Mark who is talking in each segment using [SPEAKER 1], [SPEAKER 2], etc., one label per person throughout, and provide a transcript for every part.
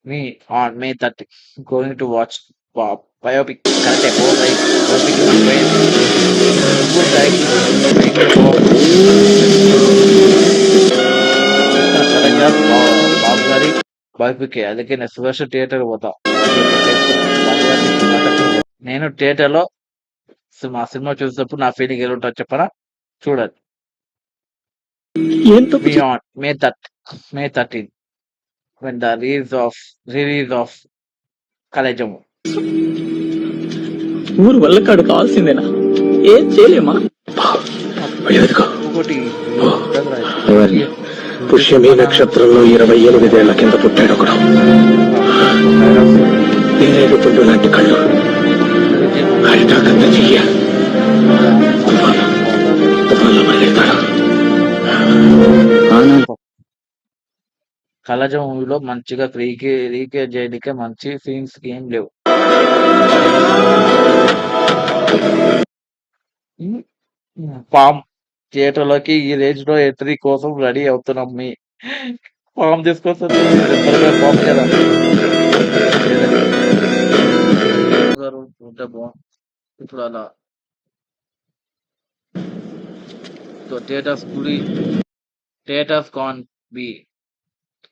[SPEAKER 1] Me on May 30, going to watch biopic. Karate Bob like biopic is great. Good like bring Telangana బాబు గారి biopic అందుకే నేను Sudarshan theatre పోతా. బాబు గారి నాటకం నేను థియేటర్ లో సినిమా చూసినప్పుడు నా ఫీలింగ్ ఎలా ఉంటుందో చెప్పనా చూడండి. May 13 when the release of కలేజము
[SPEAKER 2] ఊరు వల్లకాడు కావాల్సిందేనా ఏం చేయలేమా
[SPEAKER 1] ఇంకోటి
[SPEAKER 3] పుష్యమి నక్షత్రంలో 28 ఏళ్ల కింద పుట్టాడు ఒకడు. నేరేడు పండు లాంటి కళ్ళు, అరిటాకంత చెయ్య, తుఫాన్లో బయలుతాడు.
[SPEAKER 1] కలజం మూవీలో మంచిగా రీక్రియేట్ చేయడానికే మంచి సీన్స్ ఏం లేవు. పామ్ థియేటర్ లోకి ఈ రేంజ్ లో ఎంట్రీ కోసం రెడీ అవుతున్నాం. మీ పామ్ తీసుకొస్తుంది పామ్ కదా ఉంటే బాగుంది. ఇప్పుడు అలా theatres can be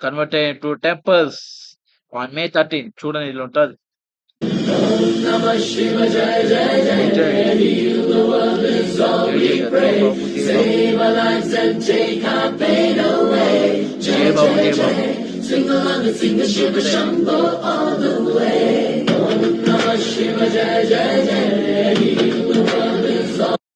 [SPEAKER 1] converted into temples on May 13. చూడండి ఇలా ఉంటుంది. జయ బాబు